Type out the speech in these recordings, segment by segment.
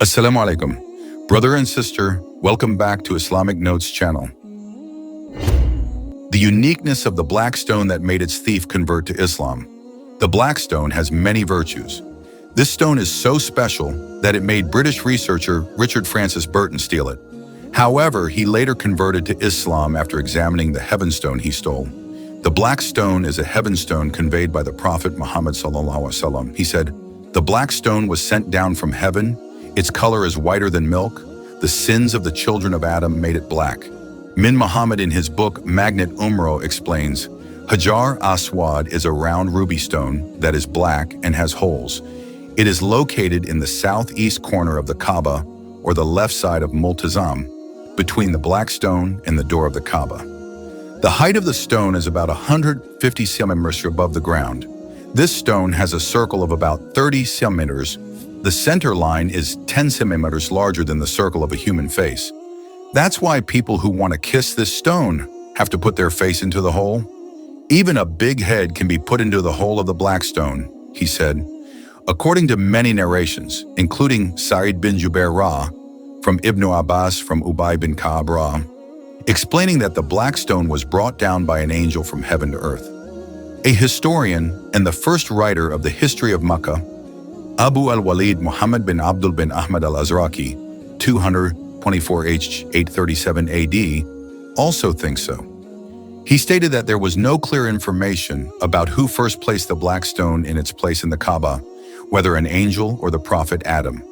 Assalamu alaikum. Brother and sister, welcome back to Islamic Notes channel. The uniqueness of the black stone that made its thief convert to Islam. The black stone has many virtues. This stone is so special that it made British researcher Richard Francis Burton steal it. However, he later converted to Islam after examining the heaven stone he stole. The black stone is a heaven stone conveyed by the Prophet Muhammad sallallahu alaihi wasallam. He said, "The black stone was sent down from heaven. Its color is whiter than milk. The sins of the children of Adam made it black." Min Muhammad in his book Magnet Umro explains, Hajar Aswad is a round ruby stone that is black and has holes. It is located in the southeast corner of the Kaaba, or the left side of Multazam, between the black stone and the door of the Kaaba. The height of the stone is about 150 centimeters above the ground. This stone has a circle of about 30 centimeters. The center line is 10 centimeters larger than the circle of a human face. That's why people who want to kiss this stone have to put their face into the hole. Even a big head can be put into the hole of the black stone, he said. According to many narrations, including Sa'id bin Jubair Ra, from Ibn Abbas from Ubay bin Ka'ab Ra, explaining that the black stone was brought down by an angel from heaven to earth. A historian and the first writer of the history of Makkah, Abu al-Walid Muhammad bin Abdul bin Ahmad al-Azraqi, 224 837 AD, also thinks so. He stated that there was no clear information about who first placed the black stone in its place in the Kaaba, whether an angel or the prophet Adam.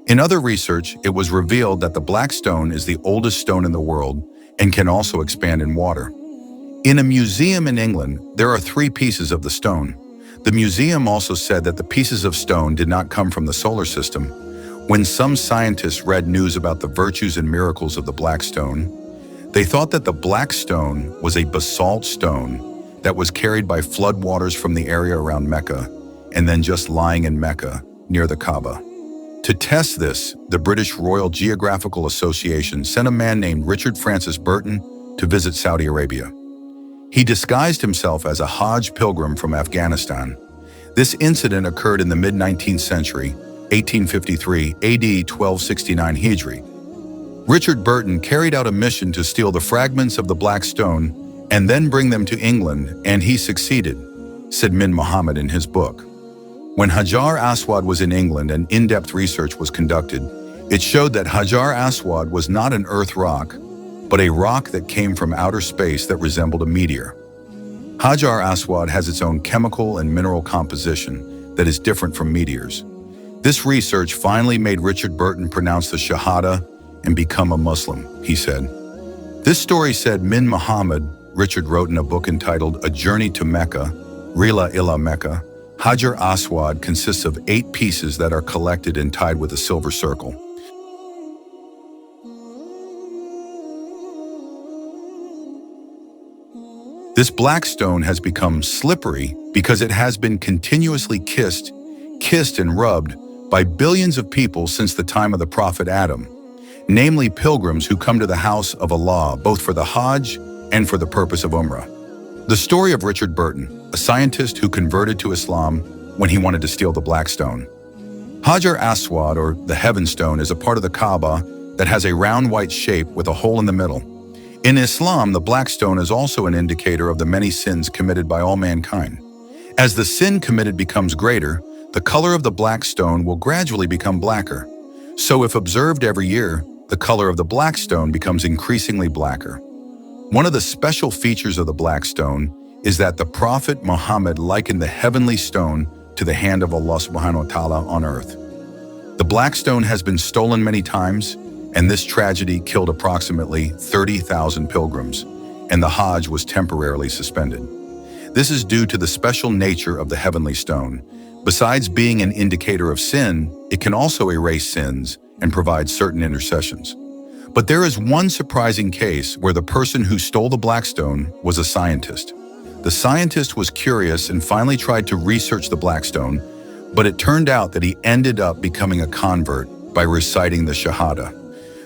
In other research, it was revealed that the black stone is the oldest stone in the world and can also expand in water. In a museum in England, there are 3 pieces of the stone. The museum also said that the pieces of stone did not come from the solar system. When some scientists read news about the virtues and miracles of the black stone, they thought that the black stone was a basalt stone that was carried by floodwaters from the area around Mecca and then just lying in Mecca near the Kaaba. To test this, the British Royal Geographical Association sent a man named Richard Francis Burton to visit Saudi Arabia. He disguised himself as a Hajj pilgrim from Afghanistan. This incident occurred in the mid-19th century, 1853 AD 1269 Hijri. Richard Burton carried out a mission to steal the fragments of the black stone and then bring them to England, and he succeeded, said Min Muhammad in his book. When Hajar Aswad was in England and in-depth research was conducted, it showed that Hajar Aswad was not an earth rock, but a rock that came from outer space that resembled a meteor. Hajar Aswad has its own chemical and mineral composition that is different from meteors. This research finally made Richard Burton pronounce the Shahada and become a Muslim, he said. This story said Min Muhammad, Richard wrote in a book entitled A Journey to Mecca, Rila ila Mecca. Hajar Aswad consists of 8 pieces that are collected and tied with a silver circle. This black stone has become slippery because it has been continuously kissed and rubbed by billions of people since the time of the Prophet Adam, namely pilgrims who come to the house of Allah both for the Hajj and for the purpose of Umrah. The story of Richard Burton, a scientist who converted to Islam when he wanted to steal the black stone. Hajar Aswad, or the heaven stone, is a part of the Kaaba that has a round white shape with a hole in the middle. In Islam, the black stone is also an indicator of the many sins committed by all mankind. As the sin committed becomes greater, the color of the black stone will gradually become blacker. So if observed every year, the color of the black stone becomes increasingly blacker. One of the special features of the black stone is that the Prophet Muhammad likened the heavenly stone to the hand of Allah subhanahu wa ta'ala on earth. The black stone has been stolen many times, and this tragedy killed approximately 30,000 pilgrims, and the Hajj was temporarily suspended. This is due to the special nature of the heavenly stone. Besides being an indicator of sin, it can also erase sins and provide certain intercessions. But there is one surprising case where the person who stole the black stone was a scientist. The scientist was curious and finally tried to research the black stone, but it turned out that he ended up becoming a convert by reciting the Shahada.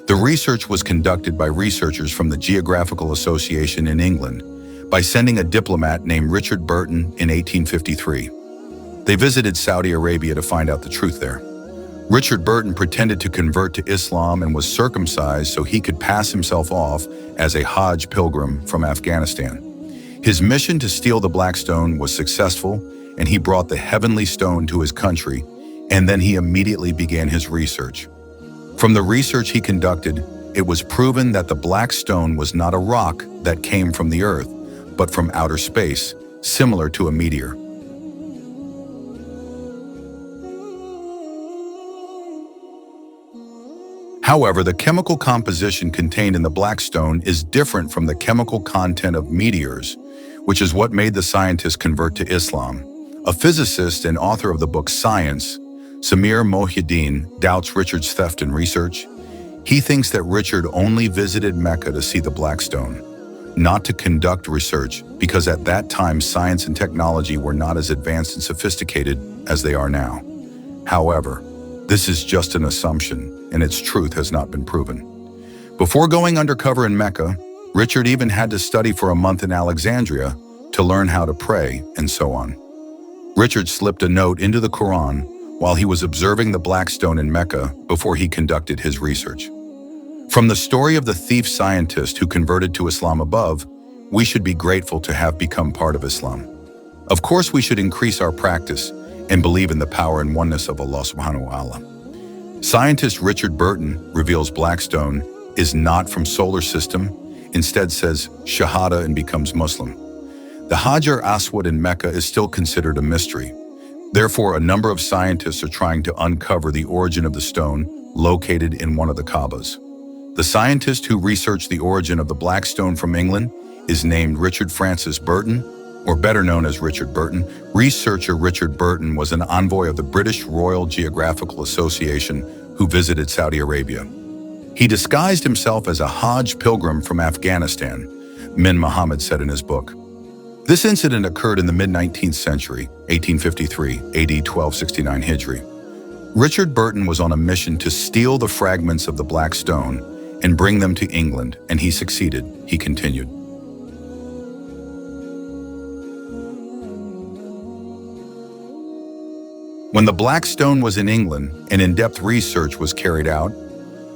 The research was conducted by researchers from the Geographical Association in England by sending a diplomat named Richard Burton in 1853. They visited Saudi Arabia to find out the truth there. Richard Burton pretended to convert to Islam and was circumcised so he could pass himself off as a Hajj pilgrim from Afghanistan. His mission to steal the Black Stone was successful, and he brought the heavenly stone to his country, and then he immediately began his research. From the research he conducted, it was proven that the Black Stone was not a rock that came from the earth, but from outer space, similar to a meteor. However, the chemical composition contained in the Black Stone is different from the chemical content of meteors, which is what made the scientists convert to Islam. A physicist and author of the book Science, Samir Mohyiddin, doubts Richard's theft in research. He thinks that Richard only visited Mecca to see the Black Stone, not to conduct research, because at that time science and technology were not as advanced and sophisticated as they are now. However, this is just an assumption, and its truth has not been proven. Before going undercover in Mecca, Richard even had to study for a month in Alexandria to learn how to pray, and so on. Richard slipped a note into the Quran while he was observing the Black Stone in Mecca before he conducted his research. From the story of the thief scientist who converted to Islam above, we should be grateful to have become part of Islam. Of course, we should increase our practice and believe in the power and oneness of Allah subhanahu wa ta'ala. Scientist Richard Burton reveals Black Stone is not from solar system, instead says Shahada and becomes Muslim. The Hajar Aswad in Mecca is still considered a mystery. Therefore, a number of scientists are trying to uncover the origin of the stone located in one of the Kaabas. The scientist who researched the origin of the Black Stone from England is named Richard Francis Burton, or better known as Richard Burton. Researcher Richard Burton was an envoy of the British Royal Geographical Association who visited Saudi Arabia. He disguised himself as a Hajj pilgrim from Afghanistan, Min Muhammad said in his book. This incident occurred in the mid-19th century, 1853, AD 1269 Hijri. Richard Burton was on a mission to steal the fragments of the Black Stone and bring them to England, and he succeeded, he continued. When the Black Stone was in England and in-depth research was carried out,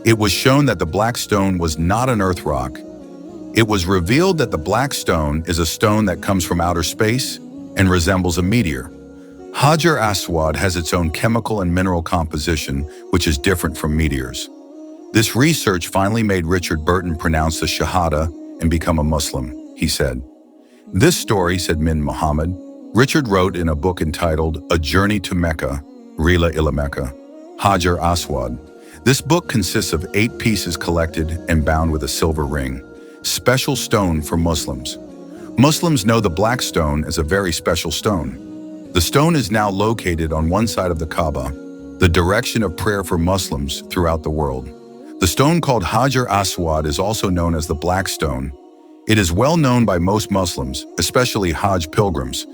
it was shown that the Black Stone was not an earth rock. It was revealed that the Black Stone is a stone that comes from outer space and resembles a meteor. Hajar Aswad has its own chemical and mineral composition, which is different from meteors. This research finally made Richard Burton pronounce the Shahada and become a Muslim, he said. This story, said Min Muhammad, Richard wrote in a book entitled A Journey to Mecca, Rila ila Mecca, Hajar Aswad. This book consists of 8 pieces collected and bound with a silver ring, special stone for Muslims. Muslims know the Black Stone as a very special stone. The stone is now located on one side of the Kaaba, the direction of prayer for Muslims throughout the world. The stone called Hajar Aswad is also known as the Black Stone. It is well known by most Muslims, especially Hajj pilgrims,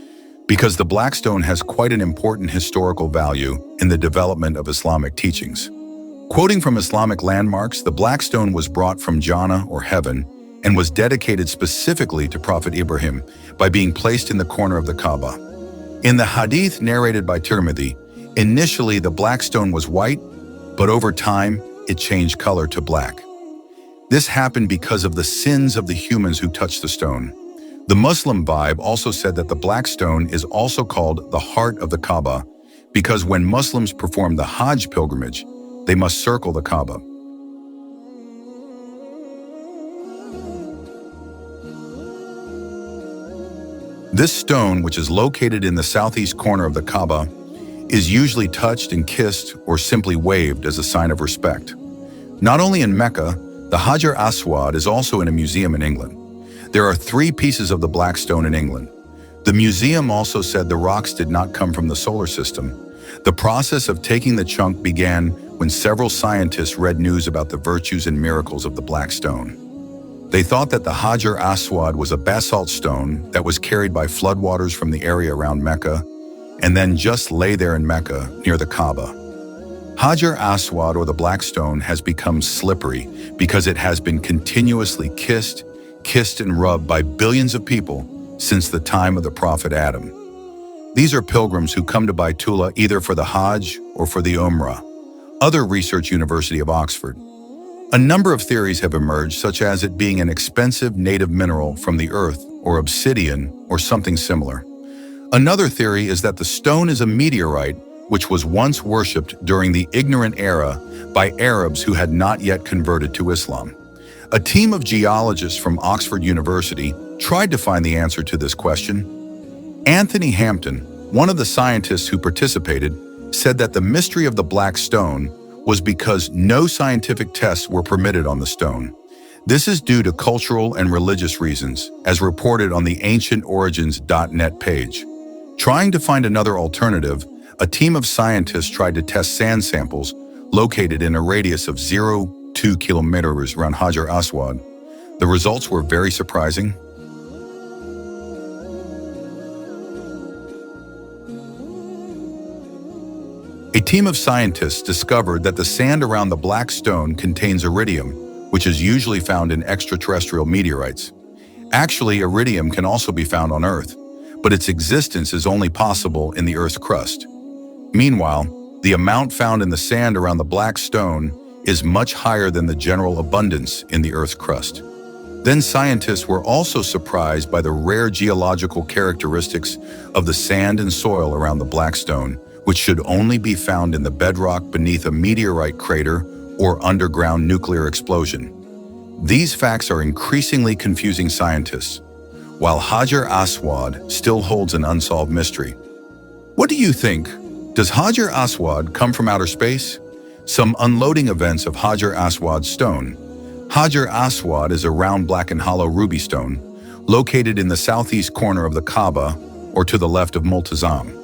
because the Black Stone has quite an important historical value in the development of Islamic teachings. Quoting from Islamic landmarks, the Black Stone was brought from Jannah or heaven and was dedicated specifically to Prophet Ibrahim by being placed in the corner of the Kaaba. In the hadith narrated by Tirmidhi, initially the Black Stone was white, but over time it changed color to black. This happened because of the sins of the humans who touched the stone. The Muslim vibe also said that the Black Stone is also called the heart of the Kaaba because when Muslims perform the Hajj pilgrimage, they must circle the Kaaba. This stone, which is located in the southeast corner of the Kaaba, is usually touched and kissed or simply waved as a sign of respect. Not only in Mecca, the Hajar Aswad is also in a museum in England. There are 3 pieces of the Black Stone in England. The museum also said the rocks did not come from the solar system. The process of taking the chunk began when several scientists read news about the virtues and miracles of the Black Stone. They thought that the Hajar Aswad was a basalt stone that was carried by floodwaters from the area around Mecca and then just lay there in Mecca near the Kaaba. Hajar Aswad, or the Black Stone, has become slippery because it has been continuously kissed and rubbed by billions of people since the time of the Prophet Adam. These are pilgrims who come to Baitullah either for the Hajj or for the Umrah. Other research University of Oxford. A number of theories have emerged, such as it being an expensive native mineral from the earth, or obsidian, or something similar. Another theory is that the stone is a meteorite which was once worshipped during the ignorant era by Arabs who had not yet converted to Islam. A team of geologists from Oxford University tried to find the answer to this question. Anthony Hampton, one of the scientists who participated, said that the mystery of the black stone was because no scientific tests were permitted on the stone. This is due to cultural and religious reasons, as reported on the ancientorigins.net page. Trying to find another alternative, a team of scientists tried to test sand samples located in a radius of 0.2 kilometers around Hajar Aswad. The results were very surprising. A team of scientists discovered that the sand around the black stone contains iridium, which is usually found in extraterrestrial meteorites. Actually, iridium can also be found on Earth, but its existence is only possible in the Earth's crust. Meanwhile, the amount found in the sand around the black stone is much higher than the general abundance in the Earth's crust. Then scientists were also surprised by the rare geological characteristics of the sand and soil around the black stone, which should only be found in the bedrock beneath a meteorite crater or underground nuclear explosion. These facts are increasingly confusing scientists, while Hajar Aswad still holds an unsolved mystery. What do you think? Does Hajar Aswad come from outer space? Some unloading events of Hajar Aswad stone. Hajar Aswad is a round black and hollow ruby stone, located in the southeast corner of the Kaaba, or to the left of Multazam.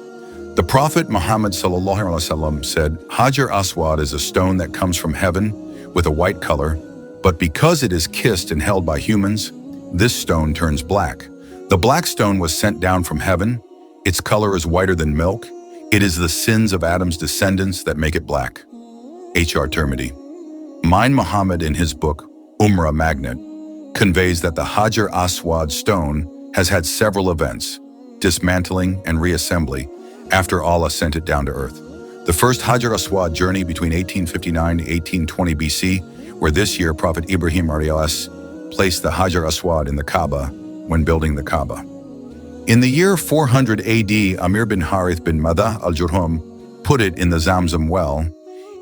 The Prophet Muhammad ﷺ said, Hajar Aswad is a stone that comes from heaven with a white color, but because it is kissed and held by humans, this stone turns black. The black stone was sent down from heaven. Its color is whiter than milk. It is the sins of Adam's descendants that make it black. H.R. Termody. Mein Muhammad, in his book, Umrah Magnet, conveys that the Hajar Aswad stone has had several events, dismantling and reassembly, after Allah sent it down to earth. The first Hajar Aswad journey between 1859 to 1820 BC, where this year Prophet Ibrahim a.s. placed the Hajar Aswad in the Kaaba when building the Kaaba. In the year 400 AD, Amir bin Harith bin Madah al-Jurhum put it in the Zamzam well.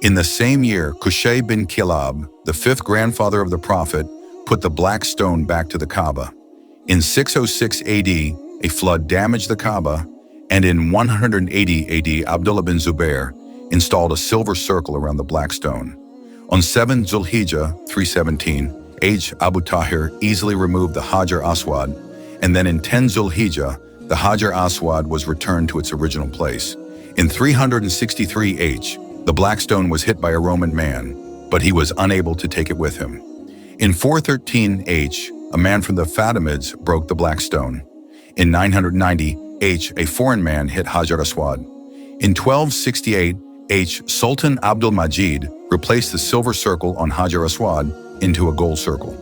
In the same year, Qushay bin Kilab, the fifth grandfather of the Prophet, put the black stone back to the Kaaba. In 606 AD, a flood damaged the Kaaba, and in 180 AD, Abdullah bin Zubair installed a silver circle around the black stone. On 7 Zulhijjah 317, Abu Tahir easily removed the Hajar Aswad, and then in 10 Zulhijjah, the Hajar Aswad was returned to its original place. In 363 the black stone was hit by a Roman man, but he was unable to take it with him. In 413 a man from the Fatimids broke the black stone. In 990 a foreign man hit Hajar Aswad. In 1268 Sultan Abdul Majid replaced the silver circle on Hajar Aswad into a gold circle.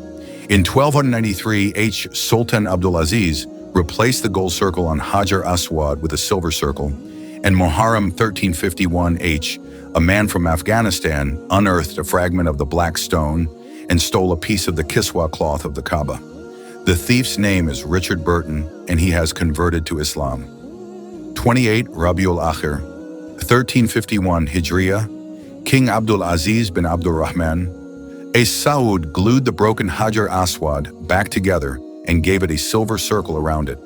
In 1293 Sultan Abdul Aziz replaced the gold circle on Hajar Aswad with a silver circle, and Muharram 1351 a man from Afghanistan unearthed a fragment of the black stone and stole a piece of the Kiswa cloth of the Kaaba. The thief's name is Richard Burton, and he has converted to Islam. 28 Rabiul Akhir, 1351 Hijriya, King Abdul Aziz bin Abdul Rahman, Saud glued the broken Hajar Aswad back together and gave it a silver circle around it.